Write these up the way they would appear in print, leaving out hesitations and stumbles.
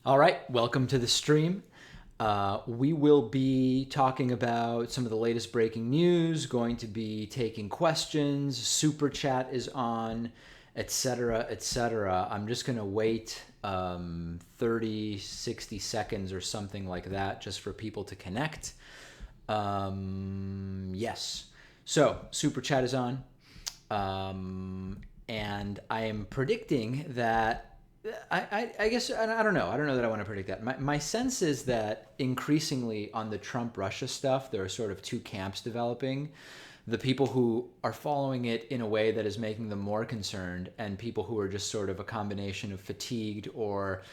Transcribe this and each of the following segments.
All right, welcome to the stream. We will be talking about some of the latest breaking news, going to be taking questions, super chat is on, etc., etc. I'm just going to wait 30, 60 seconds or something like that just for people to connect. Yes. So, super chat is on. And I am predicting that I guess I don't know. I don't know that I want to predict that. My sense is that increasingly on the Trump Russia stuff, there are sort of two camps developing. The people who are following it in a way that is making them more concerned, and people who are just sort of a combination of fatigued or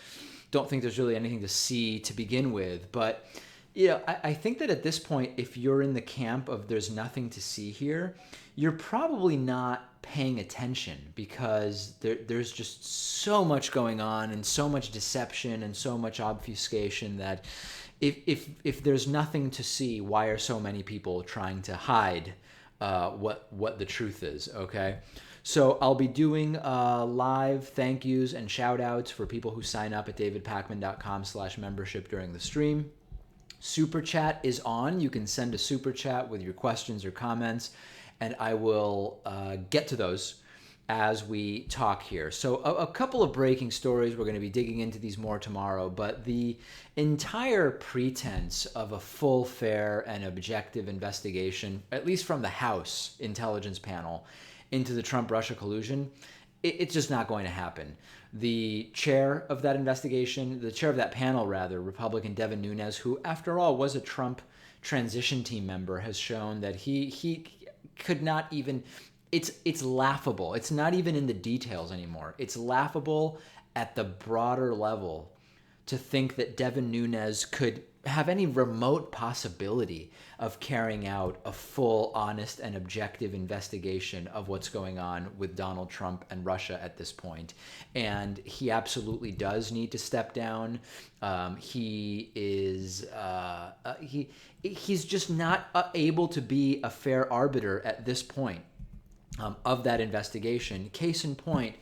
don't think there's really anything to see to begin with. But I think that at this point, if you're in the camp of there's nothing to see here, you're probably not paying attention because there's just so much going on and so much deception and so much obfuscation that if there's nothing to see, why are so many people trying to hide what the truth is? Okay. So I'll be doing live thank yous and shout outs for people who sign up at davidpakman.com/membership during the stream. Super chat is on. You can send a super chat with your questions or comments, and I will get to those as we talk here. So a couple of breaking stories. We're going to be digging into these more tomorrow, but the entire pretense of a full, fair, and objective investigation, at least from the House Intelligence Panel, into the Trump-Russia collusion, it's just not going to happen. The chair of that investigation, the chair of that panel, rather, Republican Devin Nunes, who, after all, was a Trump transition team member, has shown that he could not even. It's laughable. It's not even in the details anymore. It's laughable at the broader level to think that Devin Nunes could have any remote possibility of carrying out a full, honest, and objective investigation of what's going on with Donald Trump and Russia at this point. And he absolutely does need to step down. He's just not able to be a fair arbiter at this point of that investigation. Case in point,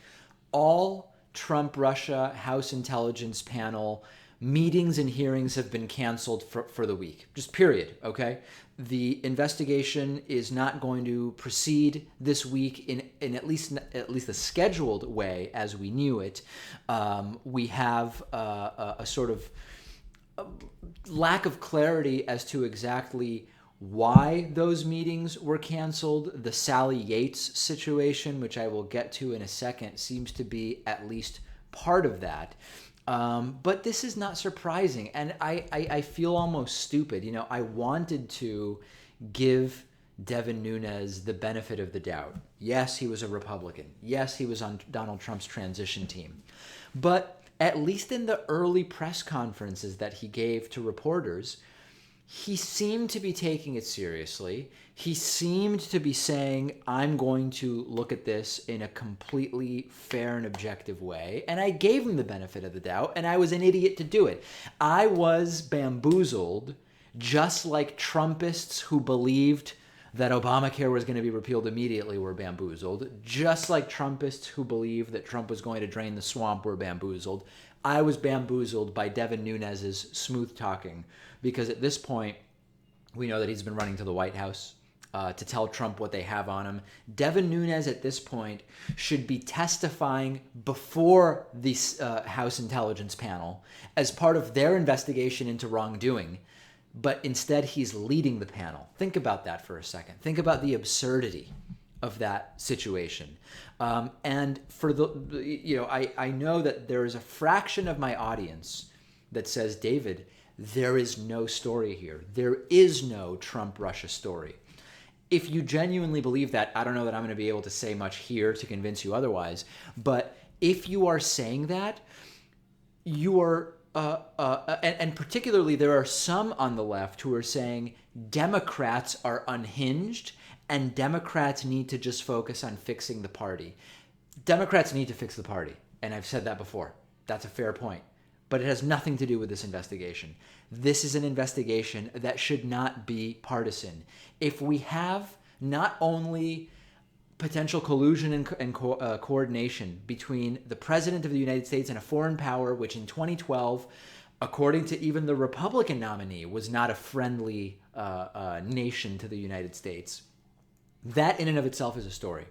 all Trump-Russia House Intelligence Panel meetings and hearings have been canceled for the week. Just period, okay? The investigation is not going to proceed this week in at least the scheduled way as we knew it. We have a sort of lack of clarity as to exactly why those meetings were canceled. The Sally Yates situation, which I will get to in a second, seems to be at least part of that. But this is not surprising, and I feel almost stupid. I wanted to give Devin Nunes the benefit of the doubt. Yes, he was a Republican. Yes, he was on Donald Trump's transition team. But at least in the early press conferences that he gave to reporters, he seemed to be taking it seriously. He seemed to be saying, I'm going to look at this in a completely fair and objective way. And I gave him the benefit of the doubt, and I was an idiot to do it. I was bamboozled, just like Trumpists who believed that Obamacare was going to be repealed immediately were bamboozled, just like Trumpists who believed that Trump was going to drain the swamp were bamboozled. I was bamboozled by Devin Nunes' smooth talking, because at this point, we know that he's been running to the White House to tell Trump what they have on him. Devin Nunes at this point should be testifying before the House Intelligence Panel as part of their investigation into wrongdoing, but instead he's leading the panel. Think about that for a second. Think about the absurdity of that situation. And for I know that there is a fraction of my audience that says, David, there is no story here. There is no Trump-Russia story. If you genuinely believe that, I don't know that I'm going to be able to say much here to convince you otherwise. But if you are saying that, you are, and particularly there are some on the left who are saying Democrats are unhinged and Democrats need to just focus on fixing the party. Democrats need to fix the party, and I've said that before. That's a fair point. But it has nothing to do with this investigation. This is an investigation that should not be partisan. If we have not only potential collusion and coordination between the president of the United States and a foreign power, which in 2012, according to even the Republican nominee, was not a friendly nation to the United States. That in and of itself is a story.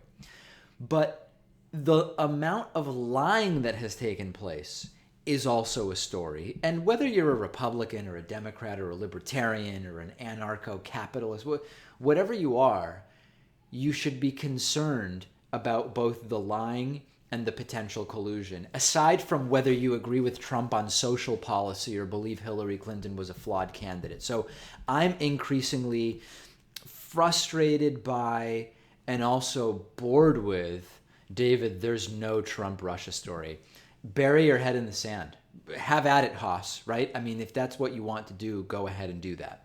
But the amount of lying that has taken place is also a story. And whether you're a Republican or a Democrat or a libertarian or an anarcho-capitalist, whatever you are, you should be concerned about both the lying and the potential collusion, aside from whether you agree with Trump on social policy or believe Hillary Clinton was a flawed candidate. So I'm increasingly frustrated by and also bored with, David, there's no Trump-Russia story. Bury your head in the sand. Have at it, Haas, right? I mean, if that's what you want to do, go ahead and do that.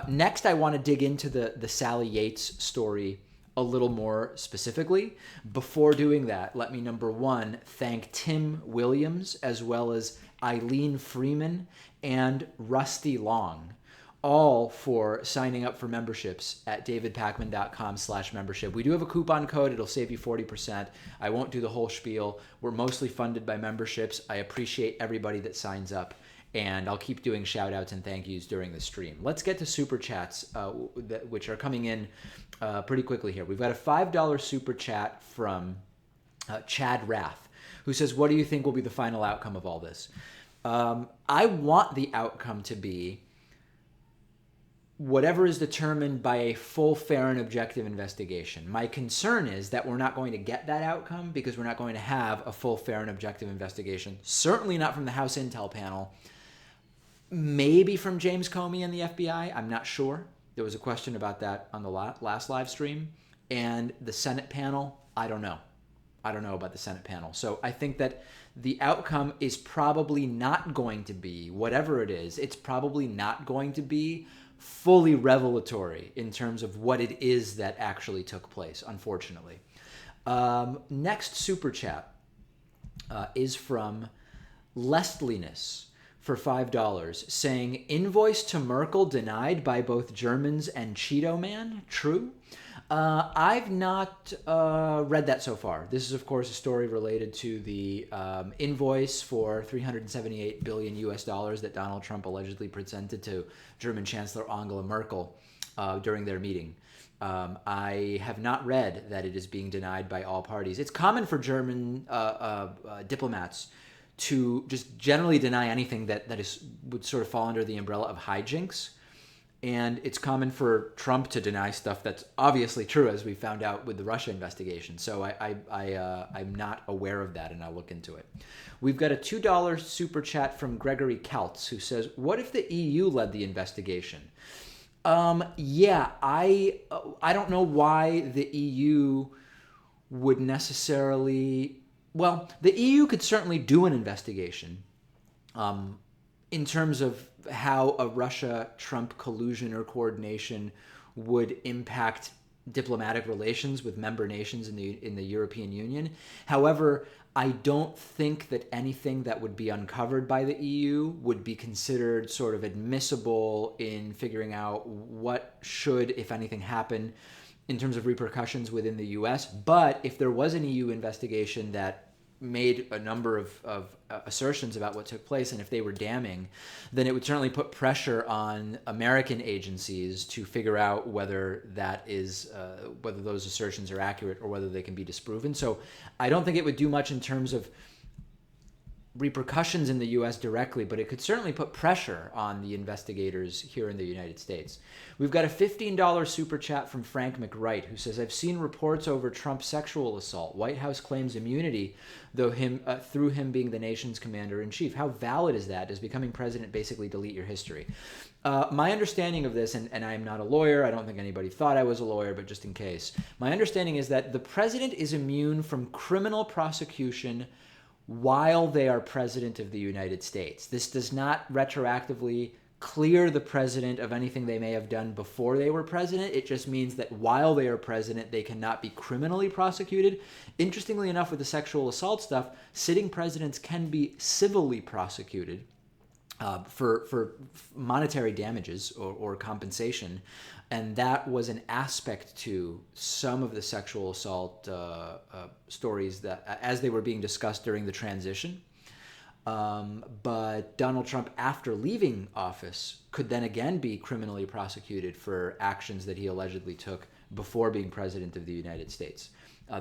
Next, I want to dig into the Sally Yates story a little more specifically. Before doing that, let me, number one, thank Tim Williams as well as Eileen Freeman and Rusty Long, all for signing up for memberships at davidpakman.com/membership. We do have a coupon code. It'll save you 40%. I won't do the whole spiel. We're mostly funded by memberships. I appreciate everybody that signs up, and I'll keep doing shout outs and thank yous during the stream. Let's get to super chats, which are coming in pretty quickly here. We've got a $5 super chat from Chad Rath, who says, what do you think will be the final outcome of all this? I want the outcome to be whatever is determined by a full, fair, and objective investigation. My concern is that we're not going to get that outcome because we're not going to have a full, fair, and objective investigation. Certainly not from the House Intel panel. Maybe from James Comey and the FBI. I'm not sure. There was a question about that on the last live stream. And the Senate panel, I don't know. I don't know about the Senate panel. So I think that the outcome is probably not going to be, whatever it is, it's probably not going to be fully revelatory in terms of what it is that actually took place, unfortunately. Next super chat is from Lestliness for $5, saying, invoice to Merkel denied by both Germans and Cheeto Man. True? I've not read that so far. This is, of course, a story related to the invoice for $378 billion that Donald Trump allegedly presented to German Chancellor Angela Merkel during their meeting. I have not read that it is being denied by all parties. It's common for German diplomats to just generally deny anything that would sort of fall under the umbrella of hijinks. And it's common for Trump to deny stuff that's obviously true, as we found out with the Russia investigation. So I'm not aware of that, and I'll look into it. We've got a $2 super chat from Gregory Kaltz, who says, what if the EU led the investigation? Yeah, I don't know why the EU would necessarily... Well, the EU could certainly do an investigation in terms of how a Russia-Trump collusion or coordination would impact diplomatic relations with member nations in the European Union. However, I don't think that anything that would be uncovered by the EU would be considered sort of admissible in figuring out what should, if anything, happen in terms of repercussions within the US. But if there was an EU investigation that made a number of assertions about what took place, and if they were damning, then it would certainly put pressure on American agencies to figure out whether that is whether those assertions are accurate or whether they can be disproven. So I don't think it would do much in terms of repercussions in the U.S. directly, but it could certainly put pressure on the investigators here in the United States. We've got a $15 super chat from Frank McWright, who says, I've seen reports over Trump's sexual assault. White House claims immunity through him being the nation's commander-in-chief. How valid is that? Does becoming president basically delete your history? My understanding of this, and I am not a lawyer, I don't think anybody thought I was a lawyer, but just in case, my understanding is that the president is immune from criminal prosecution while they are president of the United States. This does not retroactively clear the president of anything they may have done before they were president. It just means that while they are president, they cannot be criminally prosecuted. Interestingly enough, with the sexual assault stuff, sitting presidents can be civilly prosecuted. for monetary damages or compensation, and that was an aspect to some of the sexual assault stories that as they were being discussed during the transition. But Donald Trump, after leaving office, could then again be criminally prosecuted for actions that he allegedly took before being president of the United States.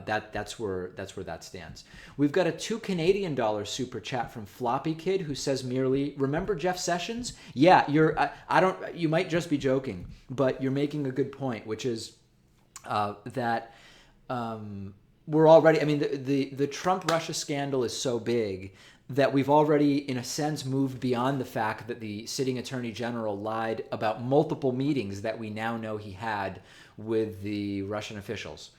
That's where that stands. We've got a $2 Canadian super chat from Floppy Kid who says merely, "Remember Jeff Sessions? Yeah, I don't. You might just be joking, but you're making a good point, which is that we're already. I mean, the Trump Russia scandal is so big that we've already, in a sense, moved beyond the fact that the sitting attorney general lied about multiple meetings that we now know he had with the Russian officials.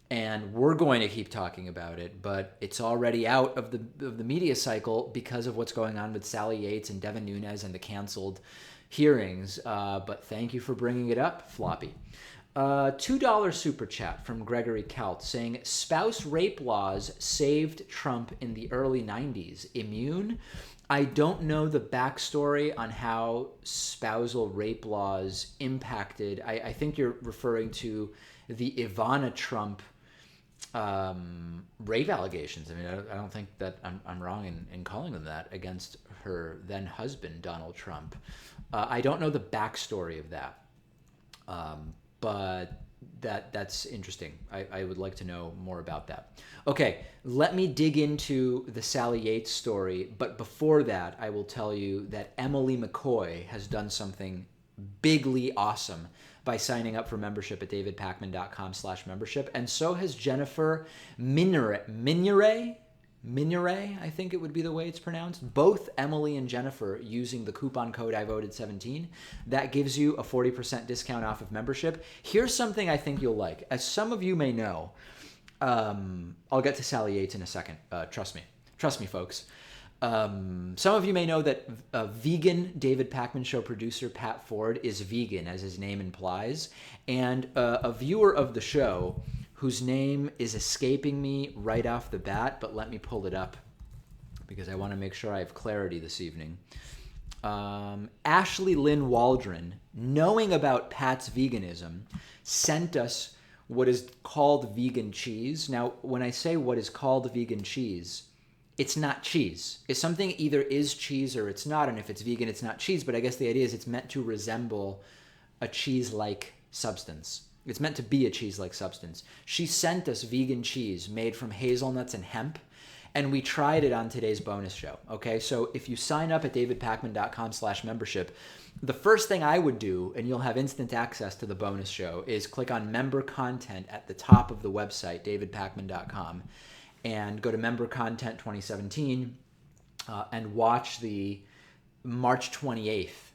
And we're going to keep talking about it, but it's already out of the media cycle because of what's going on with Sally Yates and Devin Nunes and the canceled hearings. But thank you for bringing it up, Floppy. $2 super chat from Gregory Kalt saying, "Spouse rape laws saved Trump in the early 90s. Immune?" I don't know the backstory on how spousal rape laws impacted. I think you're referring to the Ivana Trump rape allegations. I mean, I don't think that I'm wrong in calling them that against her then husband, Donald Trump. I don't know the backstory of that, but that's interesting. I would like to know more about that. Okay, let me dig into the Sally Yates story, but before that, I will tell you that Emily McCoy has done something bigly awesome by signing up for membership at davidpakman.com/membership. And so has Jennifer Mignoret, I think it would be the way it's pronounced. Both Emily and Jennifer using the coupon code I voted 17. That gives you a 40% discount off of membership. Here's something I think you'll like. As some of you may know, I'll get to Sally Yates in a second. Trust me, folks. Some of you may know that vegan David Pakman Show producer Pat Ford is vegan, as his name implies, and a viewer of the show whose name is escaping me right off the bat, but let me pull it up because I want to make sure I have clarity this evening. Ashley Lynn Waldron, knowing about Pat's veganism, sent us what is called vegan cheese. Now, when I say what is called vegan cheese, it's not cheese. It's something either is cheese or it's not, and if it's vegan, it's not cheese, but I guess the idea is it's meant to resemble a cheese-like substance. It's meant to be a cheese-like substance. She sent us vegan cheese made from hazelnuts and hemp, and we tried it on today's bonus show, okay? So if you sign up at davidpakman.com/membership, the first thing I would do, and you'll have instant access to the bonus show, is click on member content at the top of the website, davidpakman.com, and go to Member Content 2017 and watch the March 28th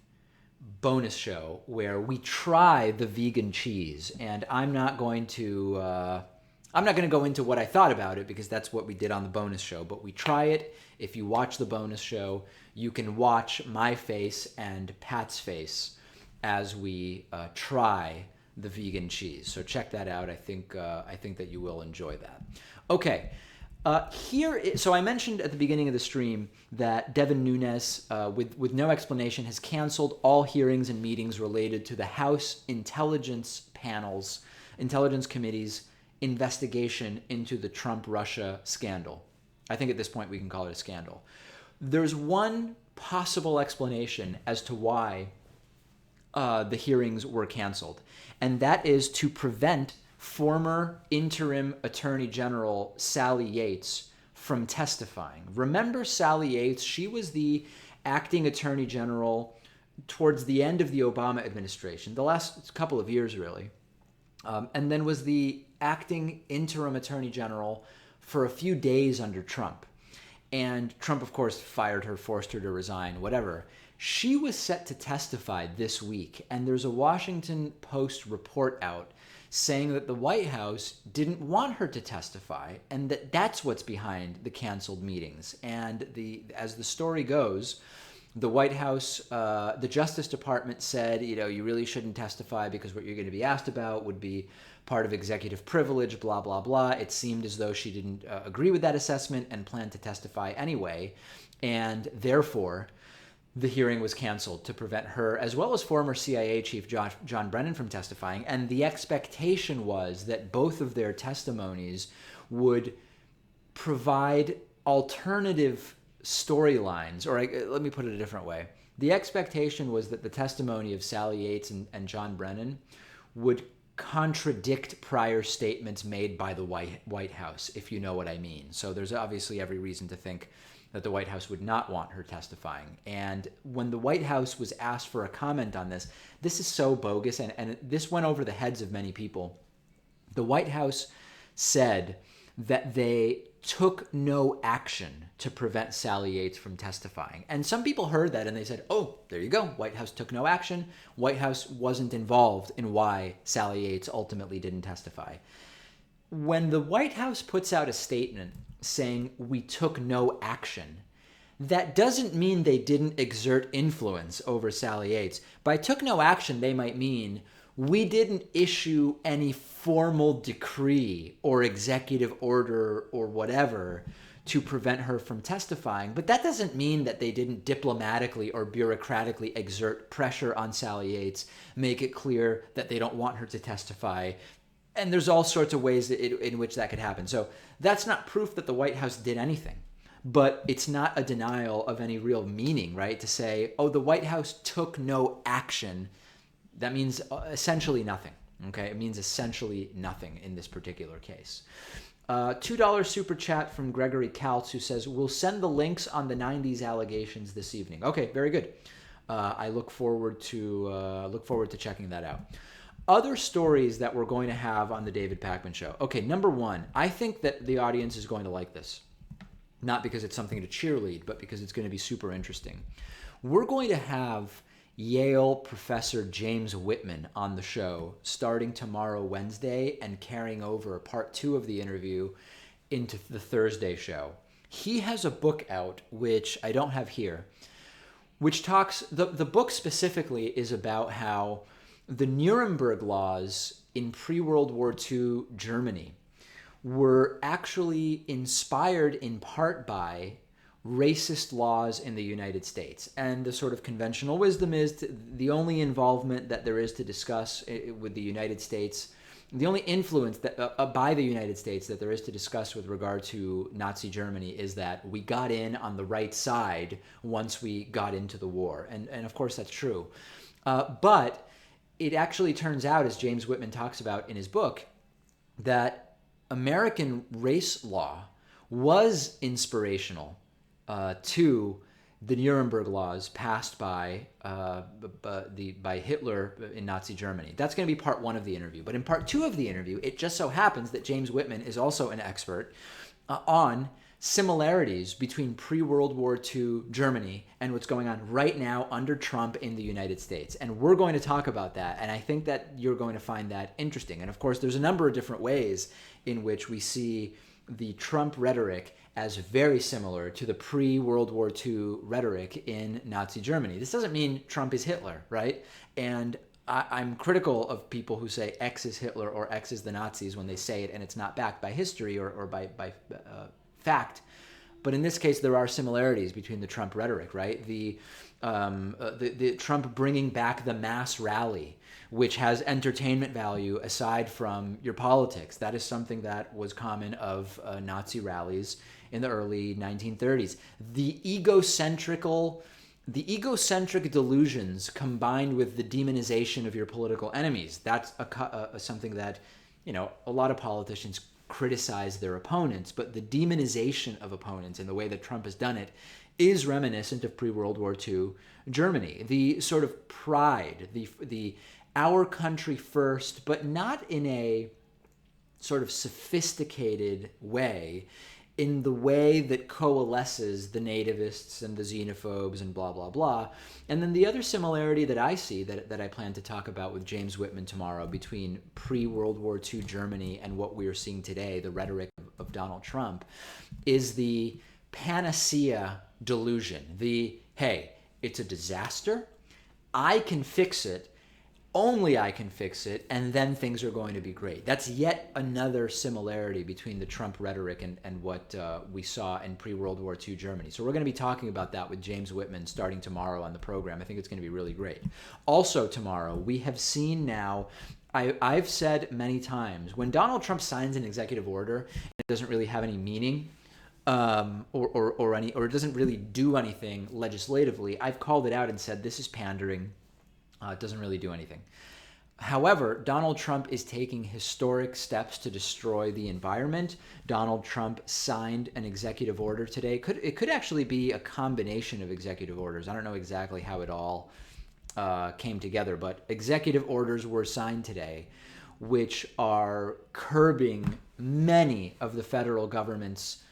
bonus show where we try the vegan cheese. And I'm not going to go into what I thought about it because that's what we did on the bonus show, but we try it. If you watch the bonus show, you can watch my face and Pat's face as we try the vegan cheese. So check that out. I think that you will enjoy that. Okay. So I mentioned at the beginning of the stream that Devin Nunes, with no explanation, has canceled all hearings and meetings related to the House Intelligence Committee's investigation into the Trump-Russia scandal. I think at this point we can call it a scandal. There's one possible explanation as to why the hearings were canceled, and that is to prevent former interim Attorney General Sally Yates from testifying. Remember Sally Yates? She was the acting Attorney General towards the end of the Obama administration, the last couple of years really, and then was the acting interim Attorney General for a few days under Trump. And Trump, of course, fired her, forced her to resign, whatever. She was set to testify this week, and there's a Washington Post report out saying that the White House didn't want her to testify, and that's what's behind the canceled meetings. And as the story goes, the White House, the Justice Department said, you really shouldn't testify because what you're going to be asked about would be part of executive privilege, blah, blah, blah. It seemed as though she didn't agree with that assessment and planned to testify anyway. And therefore, the hearing was canceled to prevent her, as well as former CIA Chief John Brennan, from testifying. And the expectation was that both of their testimonies would provide alternative storylines, or let me put it a different way. The expectation was that the testimony of Sally Yates and John Brennan would contradict prior statements made by the White House, if you know what I mean. So there's obviously every reason to think that the White House would not want her testifying. And when the White House was asked for a comment on this, this is so bogus, and this went over the heads of many people. The White House said that they took no action to prevent Sally Yates from testifying. And some people heard that and they said, oh, there you go. White House took no action. White House wasn't involved in why Sally Yates ultimately didn't testify. When the White House puts out a statement saying we took no action, that doesn't mean they didn't exert influence over Sally Yates. By took no action, they might mean we didn't issue any formal decree or executive order or whatever to prevent her from testifying. But that doesn't mean that they didn't diplomatically or bureaucratically exert pressure on Sally Yates, make it clear that they don't want her to testify. And there's all sorts of ways in which that could happen. So that's not proof that the White House did anything. But it's not a denial of any real meaning, right? To say, oh, the White House took no action. That means essentially nothing, okay? It means essentially nothing in this particular case. $2 super chat from Gregory Kaltz, who says, we'll send the links on the 90s allegations this evening. Okay, very good. I look forward to checking that out. Other stories that we're going to have on the David Pakman Show. Okay, number one, I think that the audience is going to like this. Not because it's something to cheerlead, but because it's going to be super interesting. We're going to have Yale professor James Whitman on the show starting tomorrow, Wednesday, and carrying over part 2 of the interview into the Thursday show. He has a book out, which I don't have here, which talks, the book specifically is about how the Nuremberg laws in pre-World War II Germany were actually inspired in part by racist laws in the United States. And the sort of conventional wisdom is the only involvement that there is to discuss with the United States, the only influence that by the United States that there is to discuss with regard to Nazi Germany is that we got in on the right side once we got into the war. And of course that's true. But it actually turns out, as James Whitman talks about in his book, that American race law was inspirational to the Nuremberg laws passed by Hitler in Nazi Germany. That's going to be part 1 of the interview. But in part 2 of the interview, it just so happens that James Whitman is also an expert on similarities between pre-World War II Germany and what's going on right now under Trump in the United States. And we're going to talk about that. And I think that you're going to find that interesting. And of course, there's a number of different ways in which we see the Trump rhetoric as very similar to the pre-World War II rhetoric in Nazi Germany. This doesn't mean Trump is Hitler, right? And I'm critical of people who say X is Hitler or X is the Nazis when they say it and it's not backed by history or by fact. But in this case, there are similarities between the Trump rhetoric, right? The Trump bringing back the mass rally, which has entertainment value aside from your politics. That is something that was common of Nazi rallies in the early 1930s. The egocentric delusions combined with the demonization of your political enemies. That's something that, a lot of politicians criticize their opponents, but the demonization of opponents in the way that Trump has done it is reminiscent of pre-World War II Germany. The sort of pride, the our country first, but not in a sort of sophisticated way, in the way that coalesces the nativists and the xenophobes and blah, blah, blah. And then the other similarity that I see that I plan to talk about with James Whitman tomorrow between pre-World War II Germany and what we are seeing today, the rhetoric of Donald Trump, is the panacea delusion. Hey, it's a disaster. I can fix it. only I can fix it, and then things are going to be great. That's yet another similarity between the Trump rhetoric and what we saw in pre-World War II Germany. So we're going to be talking about that with James Whitman starting tomorrow on the program. I think it's going to be really great. Also tomorrow, we have seen now, I've said many times, when Donald Trump signs an executive order, it doesn't really have any meaning, or it doesn't really do anything legislatively. I've called it out and said this is pandering. It doesn't really do anything. However, Donald Trump is taking historic steps to destroy the environment. Donald Trump signed an executive order today. It could actually be a combination of executive orders. I don't know exactly how it all came together, but executive orders were signed today, which are curbing many of the federal government's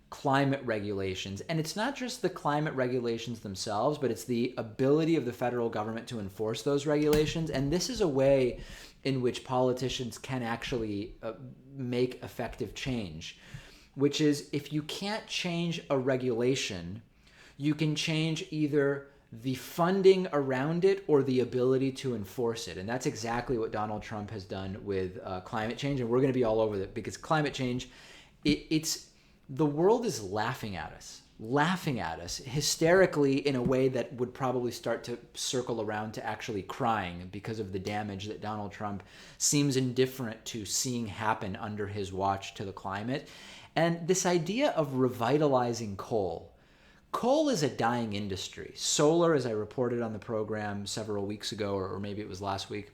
climate regulations. And it's not just the climate regulations themselves, but it's the ability of the federal government to enforce those regulations. And this is a way in which politicians can actually make effective change, which is if you can't change a regulation, you can change either the funding around it or the ability to enforce it. And that's exactly what Donald Trump has done with climate change. And we're going to be all over it because climate change, it's the world is laughing at us hysterically in a way that would probably start to circle around to actually crying because of the damage that Donald Trump seems indifferent to seeing happen under his watch to the climate. And this idea of revitalizing coal is a dying industry. Solar, as I reported on the program several weeks ago, or maybe it was last week,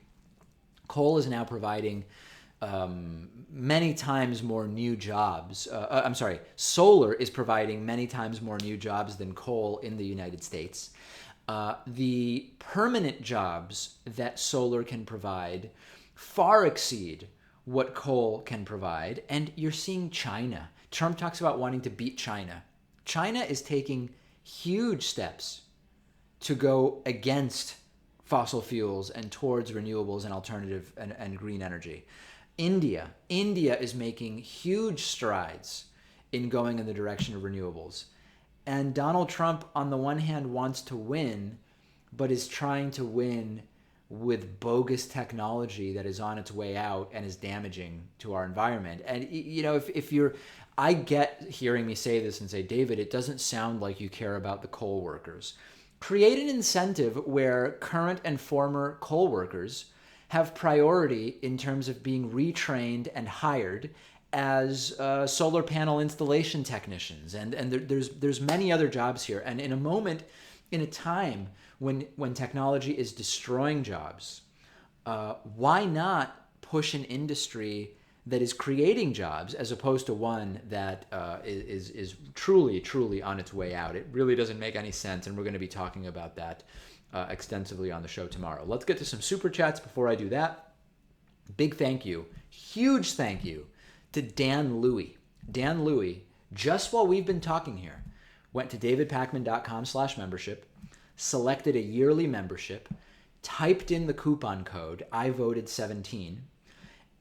coal is now providing many times more new jobs. Solar is providing many times more new jobs than coal in the United States. The permanent jobs that solar can provide far exceed what coal can provide. And you're seeing China. Trump talks about wanting to beat China. China is taking huge steps to go against fossil fuels and towards renewables and alternative and green energy. India is making huge strides in going in the direction of renewables. And Donald Trump, on the one hand, wants to win, but is trying to win with bogus technology that is on its way out and is damaging to our environment. And, you know, I get hearing me say this and say, David, it doesn't sound like you care about the coal workers. Create an incentive where current and former coal workers have priority in terms of being retrained and hired as solar panel installation technicians. And there's many other jobs here. And in a moment, in a time when technology is destroying jobs, why not push an industry that is creating jobs as opposed to one that is truly on its way out? It really doesn't make any sense, and we're going to be talking about that extensively on the show tomorrow. Let's get to some super chats before I do that. Big thank you, huge thank you to Dan Louie. Dan Louie, just while we've been talking here, went to davidpakman.com/membership, selected a yearly membership, typed in the coupon code I voted 17,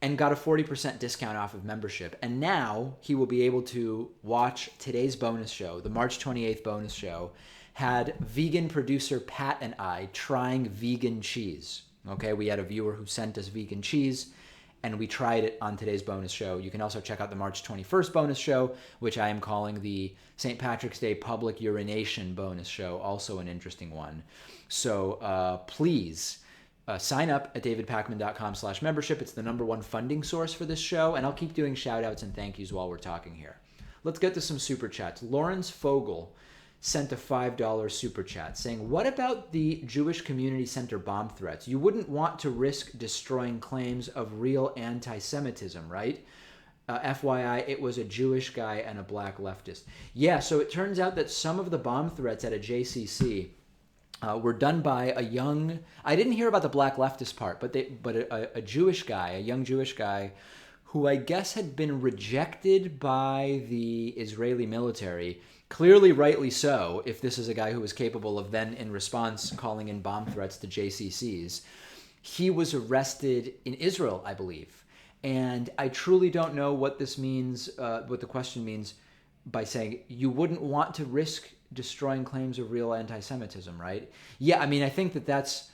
and got a 40% discount off of membership. And now he will be able to watch today's bonus show, the March 28th bonus show, had vegan producer Pat and I trying vegan cheese. Okay, we had a viewer who sent us vegan cheese, and we tried it on today's bonus show. You can also check out the March 21st bonus show, which I am calling the St. Patrick's Day Public Urination bonus show, also an interesting one. So please sign up at davidpakman.com/membership. It's the #1 funding source for this show, and I'll keep doing shout outs and thank yous while we're talking here. Let's get to some super chats. Lawrence Fogel sent a $5 super chat saying, what about the Jewish Community Center bomb threats? You wouldn't want to risk destroying claims of real anti-Semitism, right? FYI, it was a Jewish guy and a black leftist. Yeah, so it turns out that some of the bomb threats at a JCC were done by a young, I didn't hear about the black leftist part, but a Jewish guy, a young Jewish guy, who I guess had been rejected by the Israeli military, clearly rightly so, if this is a guy who was capable of then, in response, calling in bomb threats to JCCs. He was arrested in Israel, I believe. And I truly don't know what this means, what the question means by saying you wouldn't want to risk destroying claims of real anti-Semitism, right? Yeah, I mean, I think that's,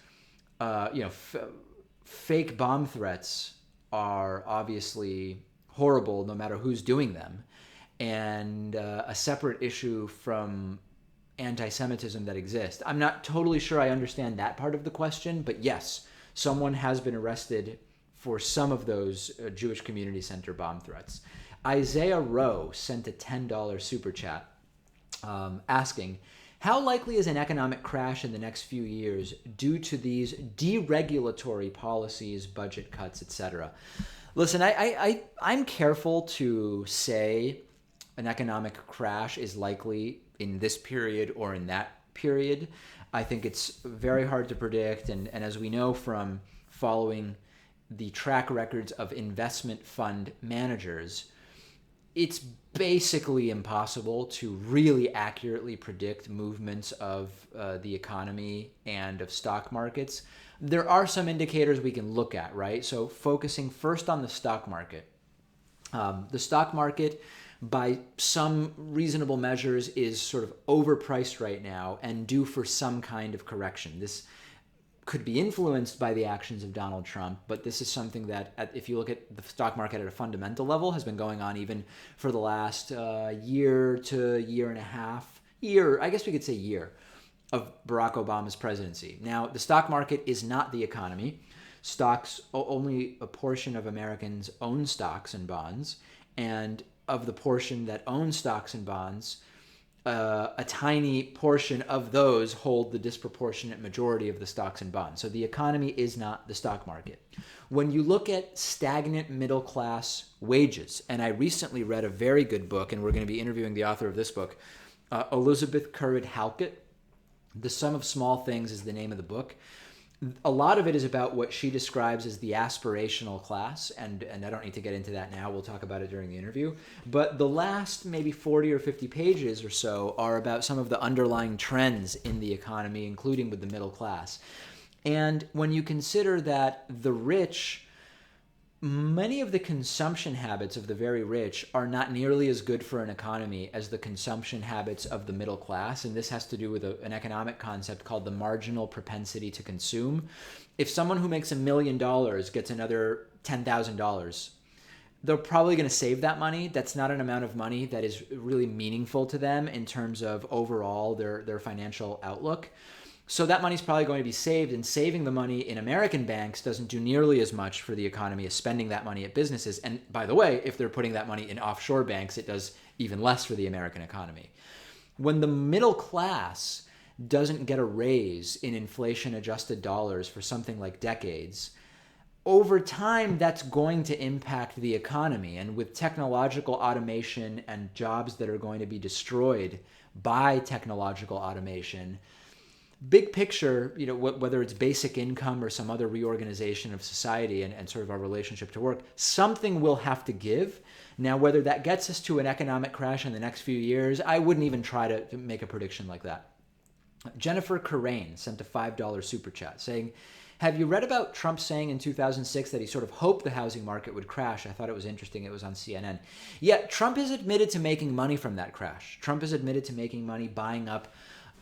fake bomb threats are obviously horrible no matter who's doing them, and a separate issue from anti-Semitism that exists. I'm not totally sure I understand that part of the question, but yes, someone has been arrested for some of those Jewish community center bomb threats. Isaiah Rowe sent a $10 super chat asking, how likely is an economic crash in the next few years due to these deregulatory policies, budget cuts, etc.? Listen, I'm careful to say an economic crash is likely in this period or in that period. I think it's very hard to predict. And as we know from following the track records of investment fund managers, it's basically impossible to really accurately predict movements of the economy and of stock markets. There are some indicators we can look at, right? So focusing first on the stock market. The stock market, by some reasonable measures, is sort of overpriced right now and due for some kind of correction. This could be influenced by the actions of Donald Trump, but this is something that, if you look at the stock market at a fundamental level, has been going on even for the last year to year and a half, I guess we could say year, of Barack Obama's presidency. Now, the stock market is not the economy. Stocks, only a portion of Americans own stocks and bonds, and of the portion that own stocks and bonds, a tiny portion of those hold the disproportionate majority of the stocks and bonds. So the economy is not the stock market. When you look at stagnant middle class wages, and I recently read a very good book, and we're going to be interviewing the author of this book, Elizabeth Currid Halkett. The Sum of Small Things is the name of the book. A lot of it is about what she describes as the aspirational class, and I don't need to get into that now. We'll talk about it during the interview. But the last maybe 40 or 50 pages or so are about some of the underlying trends in the economy, including with the middle class. And when you consider that the rich, many of the consumption habits of the very rich are not nearly as good for an economy as the consumption habits of the middle class. And this has to do with an economic concept called the marginal propensity to consume. If someone who makes $1 million gets another $10,000, they're probably going to save that money. That's not an amount of money that is really meaningful to them in terms of overall their financial outlook. So that money's probably going to be saved, and saving the money in American banks doesn't do nearly as much for the economy as spending that money at businesses. And by the way, if they're putting that money in offshore banks, it does even less for the American economy. When the middle class doesn't get a raise in inflation-adjusted dollars for something like decades, over time, that's going to impact the economy. And with technological automation and jobs that are going to be destroyed by technological automation, big picture, whether it's basic income or some other reorganization of society and sort of our relationship to work, something will have to give. Now, whether that gets us to an economic crash in the next few years, I wouldn't even try to make a prediction like that. Jennifer Carrain sent a $5 super chat saying, have you read about Trump saying in 2006 that he sort of hoped the housing market would crash? I thought it was interesting. It was on CNN. Yeah, Trump has admitted to making money from that crash. Trump has admitted to making money buying up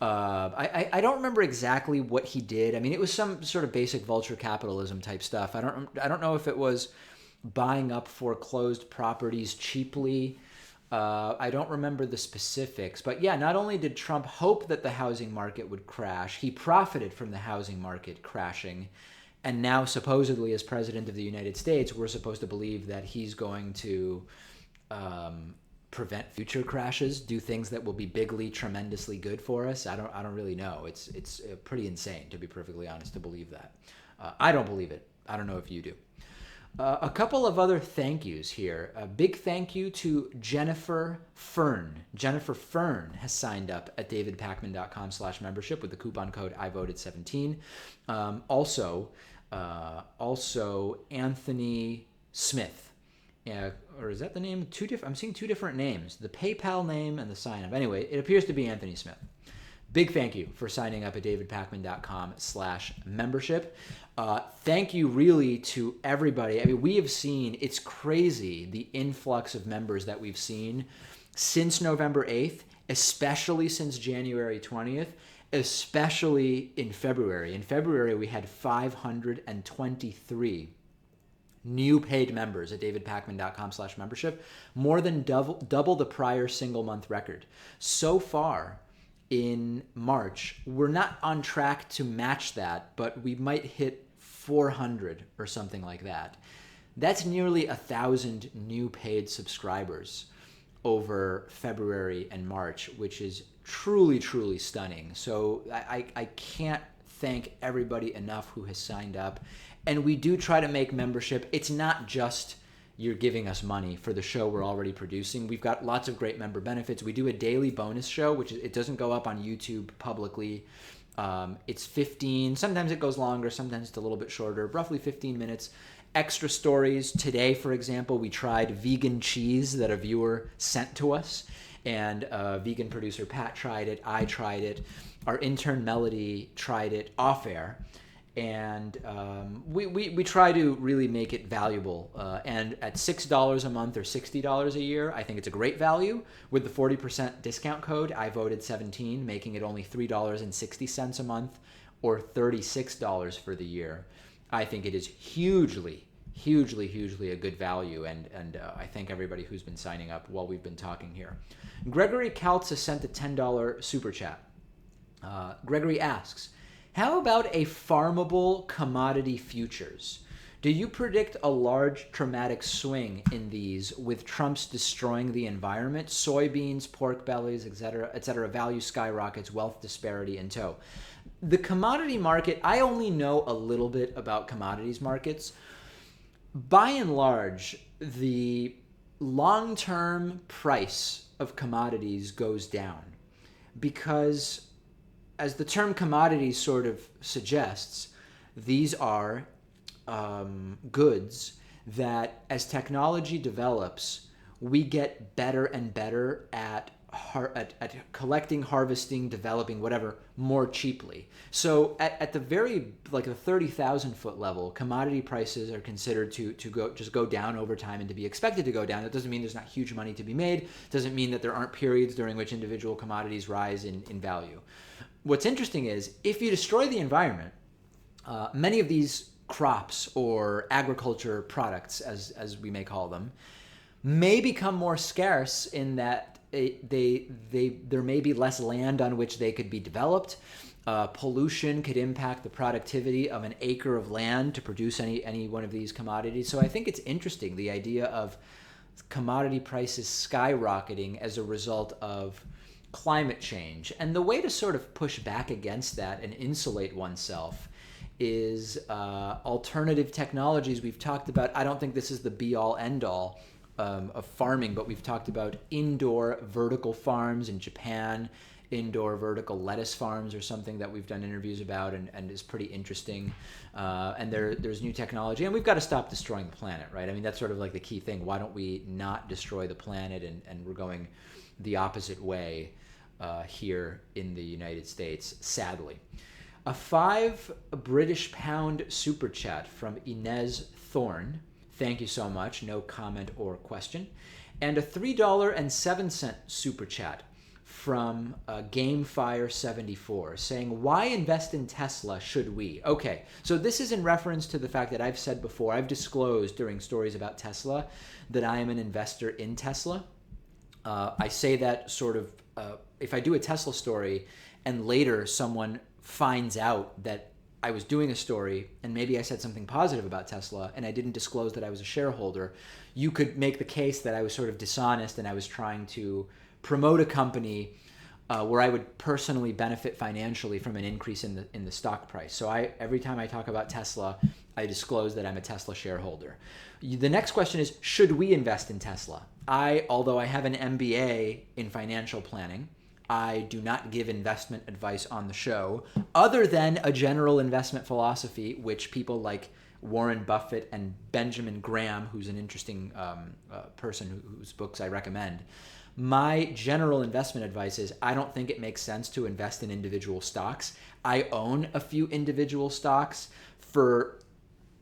I don't remember exactly what he did. I mean, it was some sort of basic vulture capitalism type stuff. I don't know if it was buying up foreclosed properties cheaply. I don't remember the specifics. But yeah, not only did Trump hope that the housing market would crash, he profited from the housing market crashing. And now, supposedly, as president of the United States, we're supposed to believe that he's going to prevent future crashes, do things that will be bigly, tremendously good for us. I don't really know. It's pretty insane, to be perfectly honest, to believe that. I don't believe it. I don't know if you do. A couple of other thank yous here. A big thank you to Jennifer Fern. Jennifer Fern has signed up at davidpakman.com/membership with the coupon code IVoted17. Also Anthony Smith. Or is that the name? I'm seeing two different names, the PayPal name and the sign up. Anyway, it appears to be Anthony Smith. Big thank you for signing up at davidpakman.com/membership. Thank you really to everybody. I mean, we have seen, it's crazy, the influx of members that we've seen since November 8th, especially since January 20th. especially in February. In February, we had 523 new paid members at davidpakman.com/membership, more than double the prior single month record. So far in March, we're not on track to match that, but we might hit 400 or something like that. That's nearly 1,000 new paid subscribers over February and March, which is truly, truly stunning. So I can't thank everybody enough who has signed up. And we do try to make membership. It's not just you're giving us money for the show we're already producing. We've got lots of great member benefits. We do a daily bonus show, which it doesn't go up on YouTube publicly. It's 15, sometimes it goes longer, sometimes it's a little bit shorter, roughly 15 minutes. Extra stories. Today, for example, we tried vegan cheese that a viewer sent to us, and vegan producer Pat tried it. I tried it. Our intern Melody tried it off air, and we try to really make it valuable. And at $6 a month or $60 a year, I think it's a great value. With the 40% discount code, I voted 17, making it only $3.60 a month or $36 for the year. I think it is hugely, hugely, hugely a good value, and I thank everybody who's been signing up while we've been talking here. Gregory Kaltza sent a $10 super chat. Gregory asks, how about a farmable commodity futures? Do you predict a large traumatic swing in these with Trump's destroying the environment, soybeans, pork bellies, etc., value skyrockets, wealth disparity in tow? The commodity market, I only know a little bit about commodities markets. By and large, the long-term price of commodities goes down because, as the term commodities sort of suggests, these are goods that, as technology develops, we get better and better at collecting, harvesting, developing, whatever, more cheaply. So at the very, like the 30,000 foot level, commodity prices are considered to go down over time and to be expected to go down. That doesn't mean there's not huge money to be made. Doesn't mean that there aren't periods during which individual commodities rise in value. What's interesting is if you destroy the environment, many of these crops or agriculture products, as we may call them, may become more scarce in that there may be less land on which they could be developed. Pollution could impact the productivity of an acre of land to produce any one of these commodities. So I think it's interesting, the idea of commodity prices skyrocketing as a result of climate change. And the way to sort of push back against that and insulate oneself is alternative technologies. We've talked about, I don't think this is the be-all, end-all of farming, but we've talked about indoor vertical farms in Japan. Indoor vertical lettuce farms are something that we've done interviews about and is pretty interesting. And there's new technology, and we've got to stop destroying the planet, right? I mean, that's sort of like the key thing. Why don't we not destroy the planet? And we're going the opposite way here in the United States, sadly. A £5 British pound super chat from Inez Thorne. Thank you so much. No comment or question. And a $3.07 super chat from Gamefire74 saying, why invest in Tesla should we? Okay, so this is in reference to the fact that I've said before, I've disclosed during stories about Tesla that I am an investor in Tesla. I say that sort of, if I do a Tesla story and later someone finds out that I was doing a story and maybe I said something positive about Tesla and I didn't disclose that I was a shareholder, you could make the case that I was sort of dishonest and I was trying to promote a company where I would personally benefit financially from an increase in the stock price. So every time I talk about Tesla, I disclose that I'm a Tesla shareholder. The next question is, should we invest in Tesla? Although I have an MBA in financial planning, I do not give investment advice on the show other than a general investment philosophy, which people like Warren Buffett and Benjamin Graham, who's an interesting person whose books I recommend. My general investment advice is I don't think it makes sense to invest in individual stocks. I own a few individual stocks for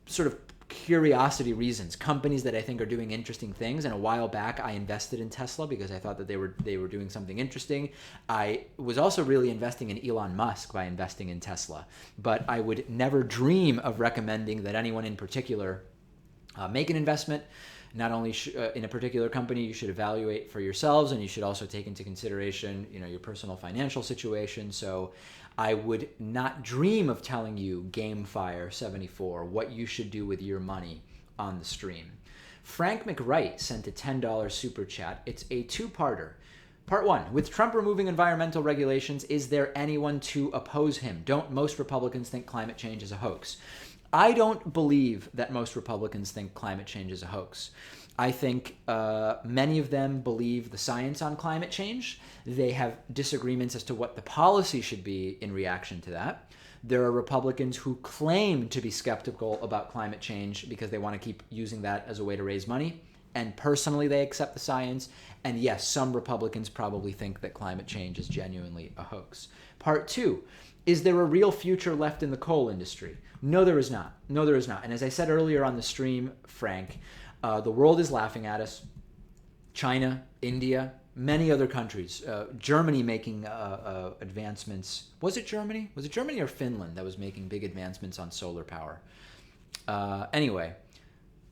sort of curiosity reasons, companies that I think are doing interesting things. And a while back, I invested in Tesla because I thought that they were doing something interesting. I was also really investing in Elon Musk by investing in Tesla, but I would never dream of recommending that anyone in particular make an investment. Not only in a particular company, you should evaluate for yourselves, and you should also take into consideration, your personal financial situation. So I would not dream of telling you, GameFire74, what you should do with your money on the stream. Frank McWright sent a $10 super chat. It's a two-parter. Part 1, with Trump removing environmental regulations, is there anyone to oppose him? Don't most Republicans think climate change is a hoax? I don't believe that most Republicans think climate change is a hoax. I think many of them believe the science on climate change. They have disagreements as to what the policy should be in reaction to that. There are Republicans who claim to be skeptical about climate change because they want to keep using that as a way to raise money. And personally, they accept the science. And yes, some Republicans probably think that climate change is genuinely a hoax. Part 2, is there a real future left in the coal industry? No, there is not. No, there is not. And as I said earlier on the stream, Frank, the world is laughing at us. China, India, many other countries. Germany making advancements. Was it Germany? Was it Germany or Finland that was making big advancements on solar power? Anyway,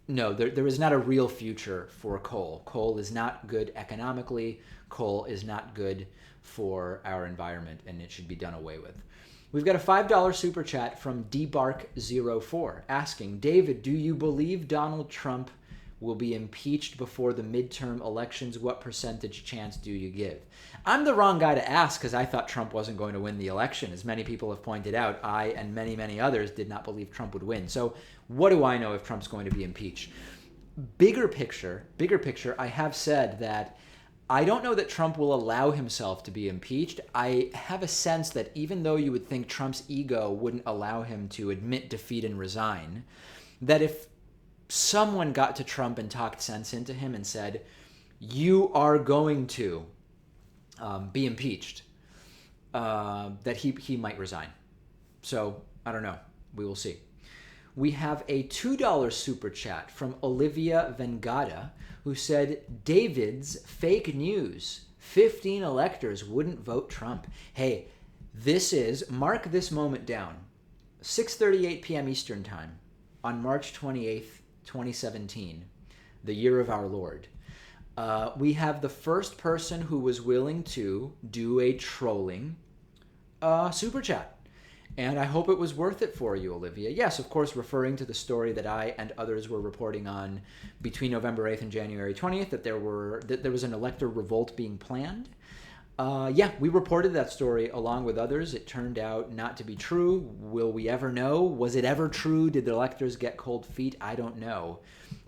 no, there is not a real future for coal. Coal is not good economically. Coal is not good for our environment, and it should be done away with. We've got a $5 super chat from dbark04 asking, David, do you believe Donald Trump will be impeached before the midterm elections? What percentage chance do you give? I'm the wrong guy to ask because I thought Trump wasn't going to win the election. As many people have pointed out, I and many, many others did not believe Trump would win. So what do I know if Trump's going to be impeached? Bigger picture, I have said that I don't know that Trump will allow himself to be impeached. I have a sense that even though you would think Trump's ego wouldn't allow him to admit defeat and resign, that if someone got to Trump and talked sense into him and said, you are going to be impeached, that he might resign. So I don't know. We will see. We have a $2 super chat from Olivia Vengata, who said, David's fake news. 15 electors wouldn't vote Trump. Hey, mark this moment down. 6:38 p.m. Eastern Time on March 28th, 2017, the year of our Lord. We have the first person who was willing to do a trolling super chat. And I hope it was worth it for you, Olivia. Yes, of course, referring to the story that I and others were reporting on between November 8th and January 20th, that there was an elector revolt being planned. We reported that story along with others. It turned out not to be true. Will we ever know? Was it ever true? Did the electors get cold feet? I don't know.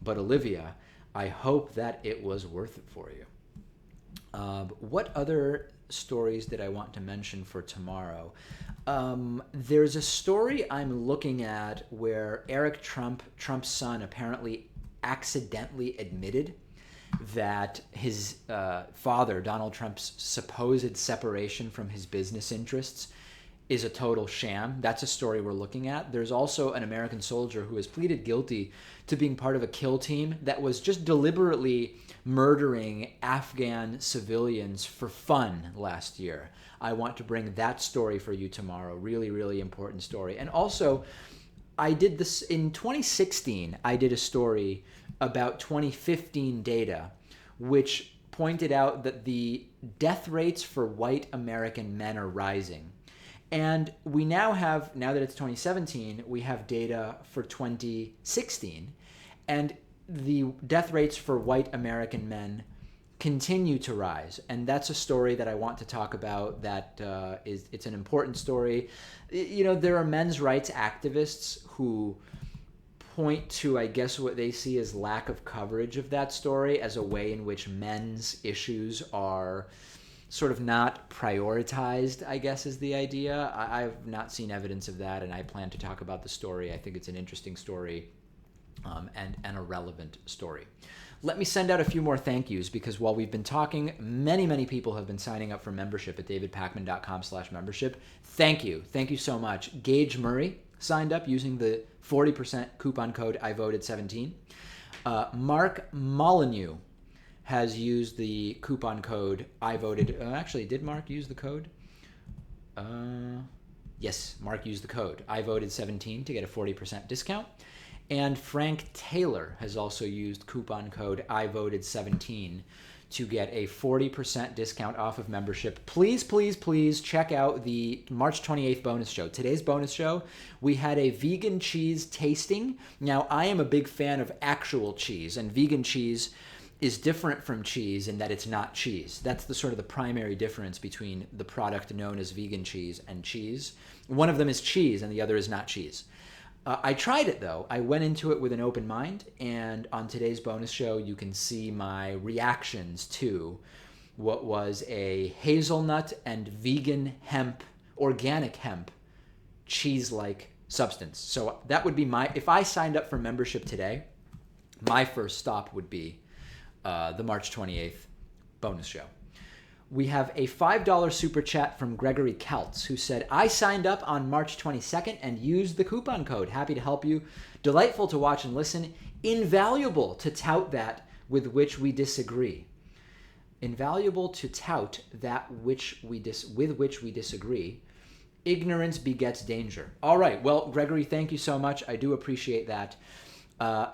But Olivia, I hope that it was worth it for you. What other stories did I want to mention for tomorrow? There's a story I'm looking at where Eric Trump, Trump's son, apparently accidentally admitted that his father, Donald Trump's supposed separation from his business interests is a total sham. That's a story we're looking at. There's also an American soldier who has pleaded guilty to being part of a kill team that was just deliberately murdering Afghan civilians for fun last year. I want to bring that story for you tomorrow. Really, really important story. And also, I did this in 2016. I did a story about 2015 data, which pointed out that the death rates for white American men are rising. And we now that it's 2017, we have data for 2016. And the death rates for white American men continue to rise. And that's a story that I want to talk about. It's an important story. There are men's rights activists who point to, I guess, what they see as lack of coverage of that story as a way in which men's issues are sort of not prioritized, I guess, is the idea. I've not seen evidence of that, and I plan to talk about the story. I think it's an interesting story and a relevant story. Let me send out a few more thank yous, because while we've been talking, many, many people have been signing up for membership at davidpakman.com/membership. Thank you. Thank you so much. Gage Murray signed up using the 40% coupon code I voted 17. Mark Molyneux has used the coupon code I voted. Actually, did Mark use the code? Yes, Mark used the code I voted 17 to get a 40% discount. And Frank Taylor has also used coupon code I voted 17 to get a 40% discount off of membership. Please, please, please check out the March 28th bonus show. Today's bonus show, we had a vegan cheese tasting. Now, I am a big fan of actual cheese, and vegan cheese is different from cheese in that it's not cheese. That's the sort of the primary difference between the product known as vegan cheese and cheese. One of them is cheese and the other is not cheese. I tried it though. I went into it with an open mind, and on today's bonus show, you can see my reactions to what was a hazelnut and vegan hemp, organic hemp, cheese-like substance. So that would be if I signed up for membership today, my first stop would be the March 28th bonus show. We have a $5 super chat from Gregory Keltz, who said, I signed up on March 22nd and used the coupon code. Happy to help you. Delightful to watch and listen. Invaluable to tout that with which we disagree. Invaluable to tout that with which we disagree. Ignorance begets danger. All right. Well, Gregory, thank you so much. I do appreciate that.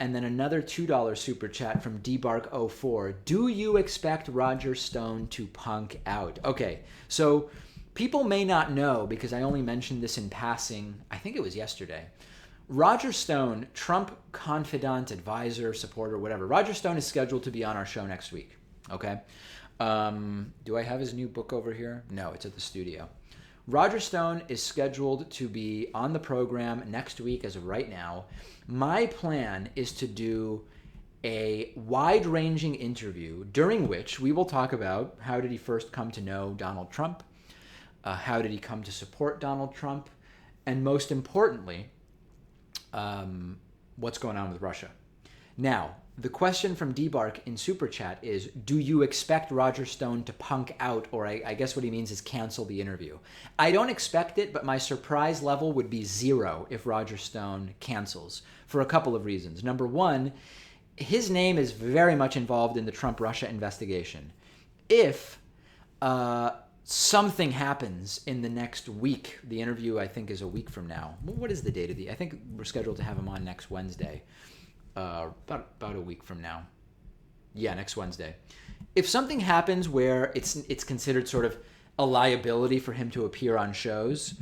And then another $2 super chat from dbark04. Do you expect Roger Stone to punk out? Okay, so people may not know, because I only mentioned this in passing, I think it was yesterday. Roger Stone, Trump confidant, advisor, supporter, whatever. Roger Stone is scheduled to be on our show next week, okay? Do I have his new book over here? No, it's at the studio. Roger Stone is scheduled to be on the program next week as of right now. My plan is to do a wide-ranging interview during which we will talk about how did he first come to know Donald Trump, how did he come to support Donald Trump, and most importantly, what's going on with Russia. Now, the question from DBark in Super Chat is, do you expect Roger Stone to punk out, or I guess what he means is cancel the interview? I don't expect it, but my surprise level would be 0 if Roger Stone cancels, for a couple of reasons. Number one, his name is very much involved in the Trump-Russia investigation. If something happens in the next week, the interview I think is a week from now. What is the date of I think we're scheduled to have him on next Wednesday. About a week from now. Yeah, next Wednesday. If something happens where it's considered sort of a liability for him to appear on shows,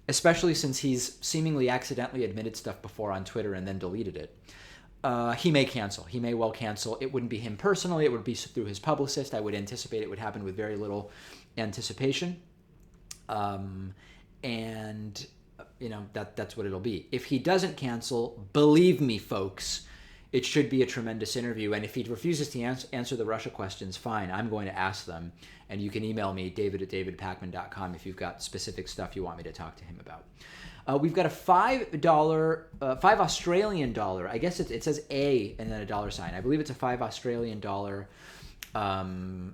especially since he's seemingly accidentally admitted stuff before on Twitter and then deleted it, he may cancel. He may well cancel. It wouldn't be him personally. It would be through his publicist. I would anticipate it would happen with very little anticipation. And that's what it'll be. If he doesn't cancel, believe me, folks, it should be a tremendous interview. And if he refuses to answer the Russia questions, fine, I'm going to ask them. And you can email me, david@davidpakman.com, if you've got specific stuff you want me to talk to him about. We've got a $5 Australian dollar. I guess it says A and then a dollar sign. I believe it's a $5 Australian dollar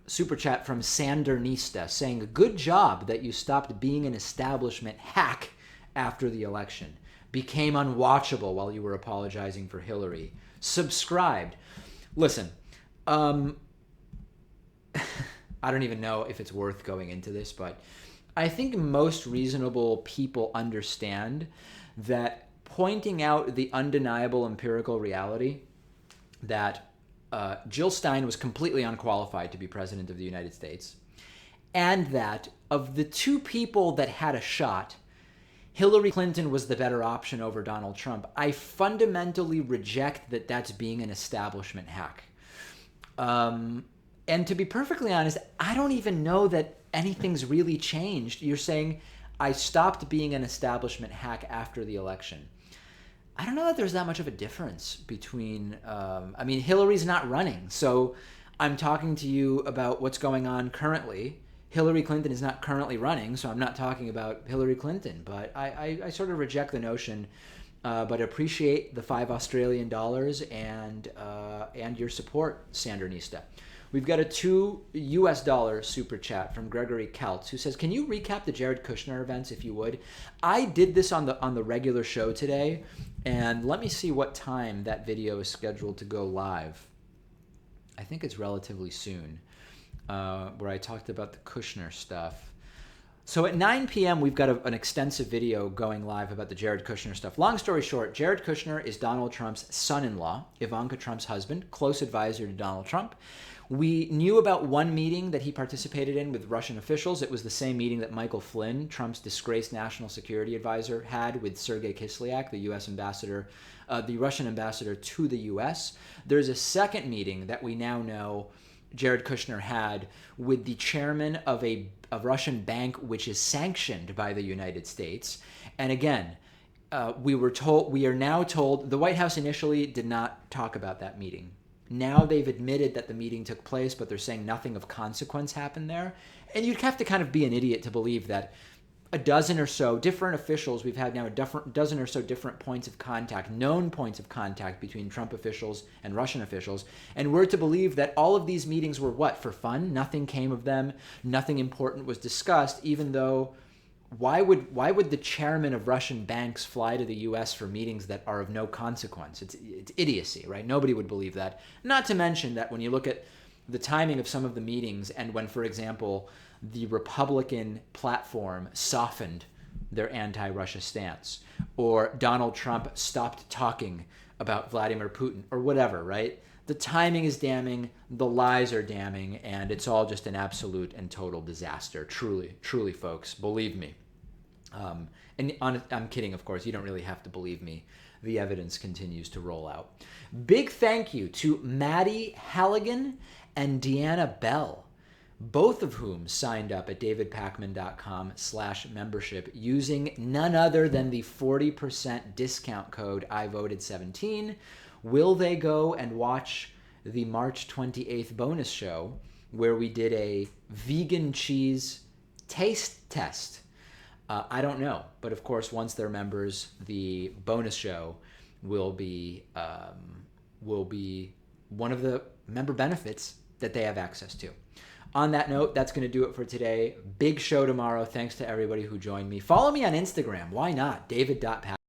super chat from Sandernista saying, good job that you stopped being an establishment hack after the election. Became unwatchable while you were apologizing for Hillary. Subscribed. Listen, I don't even know if it's worth going into this, but I think most reasonable people understand that pointing out the undeniable empirical reality that Jill Stein was completely unqualified to be president of the United States, and that of the two people that had a shot, Hillary Clinton was the better option over Donald Trump. I fundamentally reject that that's being an establishment hack. And to be perfectly honest, I don't even know that anything's really changed. You're saying I stopped being an establishment hack after the election. I don't know that there's that much of a difference between, Hillary's not running. So I'm talking to you about what's going on currently. Hillary Clinton is not currently running, so I'm not talking about Hillary Clinton. But I sort of reject the notion, but appreciate the $5 Australian dollars and your support, Sandernista. We've got a $2 super chat from Gregory Keltz, who says, "Can you recap the Jared Kushner events if you would?" I did this on the regular show today, and let me see what time that video is scheduled to go live. I think it's relatively soon, where I talked about the Kushner stuff. So at 9 p.m., we've got an extensive video going live about the Jared Kushner stuff. Long story short, Jared Kushner is Donald Trump's son-in-law, Ivanka Trump's husband, close advisor to Donald Trump. We knew about one meeting that he participated in with Russian officials. It was the same meeting that Michael Flynn, Trump's disgraced national security advisor, had with Sergei Kislyak, the U.S. ambassador, the Russian ambassador to the U.S. There's a second meeting that we now know Jared Kushner had with the chairman of a Russian bank which is sanctioned by the United States. And again, we are now told, the White House initially did not talk about that meeting. Now they've admitted that the meeting took place, but they're saying nothing of consequence happened there. And you'd have to kind of be an idiot to believe that a dozen or so different officials, we've had now a dozen or so different points of contact, known points of contact between Trump officials and Russian officials, and we're to believe that all of these meetings were what, for fun? Nothing came of them, nothing important was discussed, even though why would the chairman of Russian banks fly to the U.S. for meetings that are of no consequence? It's idiocy, right? Nobody would believe that. Not to mention that when you look at the timing of some of the meetings, and when, for example, the Republican platform softened their anti-Russia stance, or Donald Trump stopped talking about Vladimir Putin, or whatever, right? The timing is damning, the lies are damning, and it's all just an absolute and total disaster. Truly, truly, folks, believe me. I'm kidding, of course. You don't really have to believe me. The evidence continues to roll out. Big thank you to Maddie Halligan and Deanna Bell, both of whom signed up at davidpakman.com/membership using none other than the 40% discount code IVoted17. Will they go and watch the March 28th bonus show where we did a vegan cheese taste test? I don't know. But of course, once they're members, the bonus show will be one of the member benefits that they have access to. On that note, that's going to do it for today. Big show tomorrow. Thanks to everybody who joined me. Follow me on Instagram. Why not? David.Pakman.